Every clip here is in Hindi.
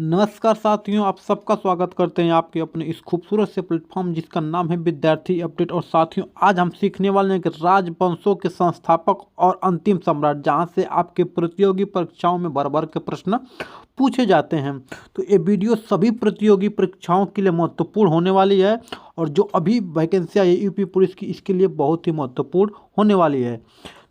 नमस्कार साथियों, आप सबका स्वागत करते हैं आपके अपने इस खूबसूरत से प्लेटफॉर्म जिसका नाम है विद्यार्थी अपडेट। और साथियों, आज हम सीखने वाले हैं कि राजवंशों के संस्थापक और अंतिम सम्राट, जहां से आपके प्रतियोगी परीक्षाओं में भर भर के प्रश्न पूछे जाते हैं। तो ये वीडियो सभी प्रतियोगी परीक्षाओं के लिए महत्वपूर्ण होने वाली है, और जो अभी वैकेंसी आई है यूपी पुलिस की, इसके लिए बहुत ही महत्वपूर्ण होने वाली है।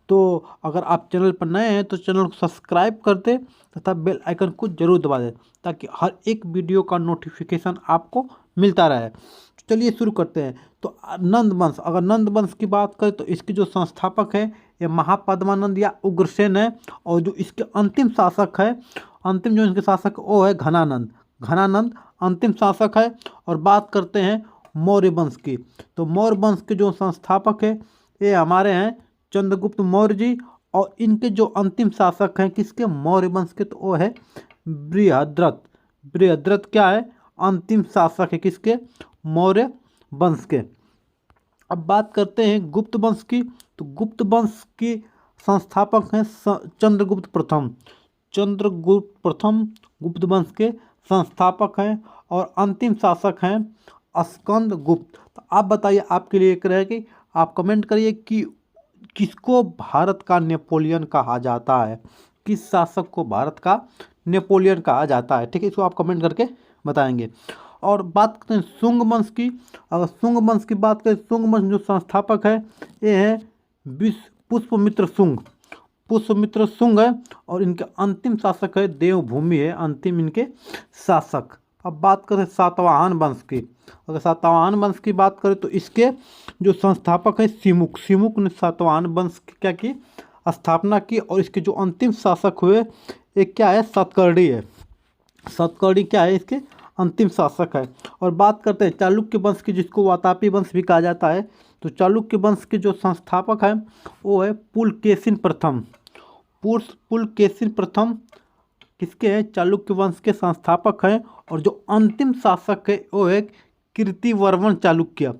तो अगर आप चैनल पर नए हैं तो चैनल को सब्सक्राइब कर दें तथा बेल आइकन को जरूर दबा दें, ताकि हर एक वीडियो का नोटिफिकेशन आपको मिलता रहे। तो चलिए शुरू करते हैं। तो नंद वंश, अगर नंद वंश की बात करें तो इसके जो संस्थापक है ये महापद्मानंद या उग्रसेन है, और जो इसके अंतिम शासक है, अंतिम जो इनके शासक वो है घनानंद। घनानंद अंतिम शासक है। और बात करते हैं मौर्य वंश की, तो मौर्य वंश के जो संस्थापक है ये हमारे हैं चंद्रगुप्त मौर्य जी। और इनके जो अंतिम शासक हैं किसके, मौर्य वंश के, तो वो है बृहद्रथ। बृहद्रथ क्या है, अंतिम शासक है किसके, मौर्य वंश के। अब बात करते हैं गुप्त वंश की, तो गुप्त वंश की संस्थापक हैं चंद्रगुप्त प्रथम। चंद्रगुप्त प्रथम गुप्त वंश के संस्थापक हैं, और अंतिम शासक हैं स्कंद गुप्त। तो आप बताइए, आपके लिए एक रहे कि आप कमेंट करिए कि किसको भारत का नेपोलियन कहा जाता है, किस शासक को भारत का नेपोलियन कहा जाता है। ठीक है, इसको आप कमेंट करके बताएंगे। और बात करते हैं शुंग वंश की। अगर शुंग वंश की बात करें, शुंग वंश जो संस्थापक है ये है पुष्यमित्र शुंग। पुष्यमित्र शुंग है, और इनके अंतिम शासक है देवभूमि है, अंतिम इनके शासक। अब बात करें सातवाहन वंश की। अगर सातवाहन वंश की बात करें तो इसके जो संस्थापक है सिमुक। सिमुक ने सातवाहन वंश की क्या की, स्थापना की। और इसके जो अंतिम शासक हुए एक क्या है, सातकर्णी है। सातकर्णी क्या है, इसके अंतिम शासक है। और बात करते हैं चालुक्य वंश की, जिसको वातापी वंश भी कहा जाता है। तो चालुक्य वंश के जो संस्थापक है वो है पुलकेशिन प्रथम। पुलकेशिन प्रथम किसके हैं, चालुक्य वंश के संस्थापक हैं। और जो अंतिम शासक है वो है कीर्तिवर्मन चालुक्य।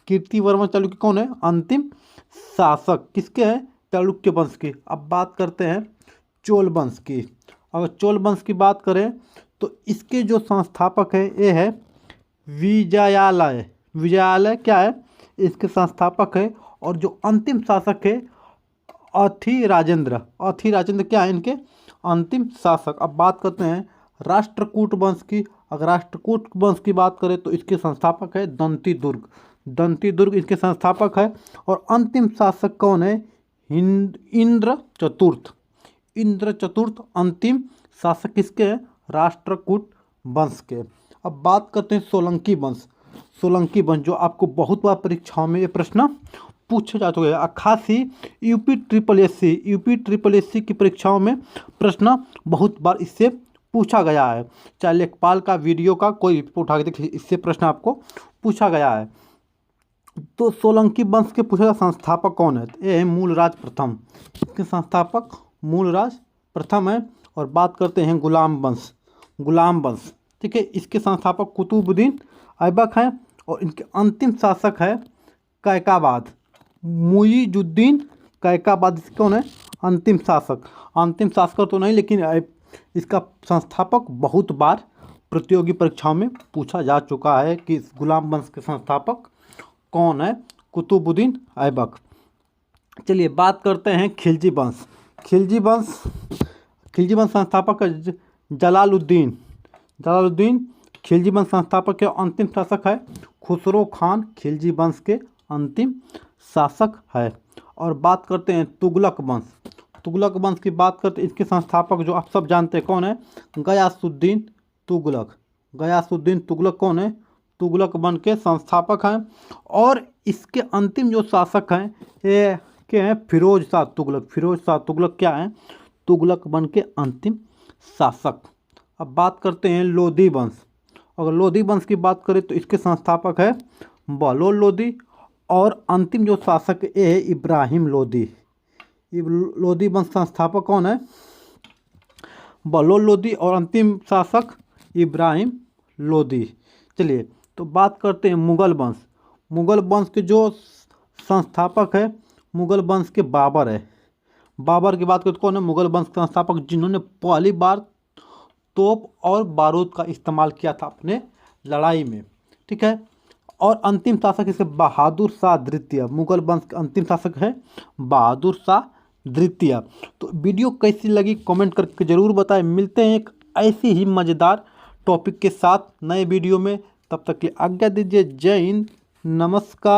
कीर्तिवर्मन चालुक्य कौन है, अंतिम शासक किसके हैं, चालुक्य वंश की। अब बात करते हैं चोल वंश की। अगर चोल वंश की बात करें तो इसके जो संस्थापक है ये है विजयालय। विजयालय क्या है, इसके संस्थापक है। और जो अंतिम शासक है अथिराजेंद्र। अथिराजेंद्र क्या है, इनके अंतिम शासक। अब बात करते हैं राष्ट्रकूट वंश की। अगर राष्ट्रकूट वंश की बात करें तो इसके संस्थापक है दंतीदुर्ग। दंतीदुर्ग इसके संस्थापक है। और अंतिम शासक कौन है, इंद्र चतुर्थ। इंद्र चतुर्थ अंतिम शासक किसके हैं, राष्ट्रकूट वंश के। अब बात करते हैं सोलंकी वंश। सोलंकी वंश जो आपको बहुत बार परीक्षाओं में ये प्रश्न पूछे जा चुके हैं। खास ही यूपी ट्रिपल एससी की परीक्षाओं में प्रश्न बहुत बार इससे पूछा गया है। चाहे लेखपाल का, वीडियो का, कोई उठा के देखिए, इससे प्रश्न आपको पूछा गया है। तो सोलंकी वंश के पूछा संस्थापक कौन है, ये है मूलराज प्रथम। इसके संस्थापक मूलराज प्रथम है। और बात करते हैं गुलाम वंश। गुलाम वंश, ठीक है, इसके संस्थापक कुतुबुद्दीन ऐबक हैं। और इनके अंतिम शासक है कैकाबाद। मुइजुद्दीन कैकाबाद कौन है, अंतिम शासक। अंतिम शासक तो नहीं, लेकिन इसका संस्थापक बहुत बार प्रतियोगी परीक्षाओं में पूछा जा चुका है कि गुलाम वंश के संस्थापक कौन है, कुतुबुद्दीन ऐबक। चलिए बात करते हैं खिलजी वंश। खिलजी वंश संस्थापक है जलालुद्दीन। जलालुद्दीन खिलजी वंश संस्थापक है। अंतिम शासक है खुसरो खान, खिलजी वंश के अंतिम शासक है। और बात करते हैं तुगलक वंश। तुगलक वंश की बात करते हैं, इसके संस्थापक जो आप सब जानते हैं कौन है, गयासुद्दीन तुगलक। गयासुद्दीन तुगलक कौन है, तुगलक वंश के संस्थापक हैं। और इसके अंतिम जो शासक हैं ये क्या हैं, फिरोज शाह तुगलक। फिरोज शाह तुगलक क्या हैं, तुगलक वंश के अंतिम शासक। अब बात करते हैं लोधी वंश। अगर लोधी वंश की बात करें तो इसके संस्थापक है बहलोल लोधी। और अंतिम जो शासक ये है इब्राहिम लोधी। लोधी वंश संस्थापक कौन है, बहलोल लोधी। और अंतिम शासक इब्राहिम लोधी। चलिए तो बात करते हैं मुगल वंश। मुगल वंश के जो संस्थापक है, मुगल वंश के बाबर है। बाबर की बात करें तो कौन है, मुगल वंश के संस्थापक जिन्होंने पहली बार तोप और बारूद का इस्तेमाल किया था अपने लड़ाई में। ठीक है। और अंतिम शासक इसके बहादुर शाह द्वितीय, मुगल वंश के अंतिम शासक है बहादुर शाह द्वितीय। तो वीडियो कैसी लगी कमेंट करके ज़रूर बताएं। मिलते हैं एक ऐसी ही मज़ेदार टॉपिक के साथ नए वीडियो में। तब तक के लिए आज्ञा दीजिए। जय हिंद, नमस्कार।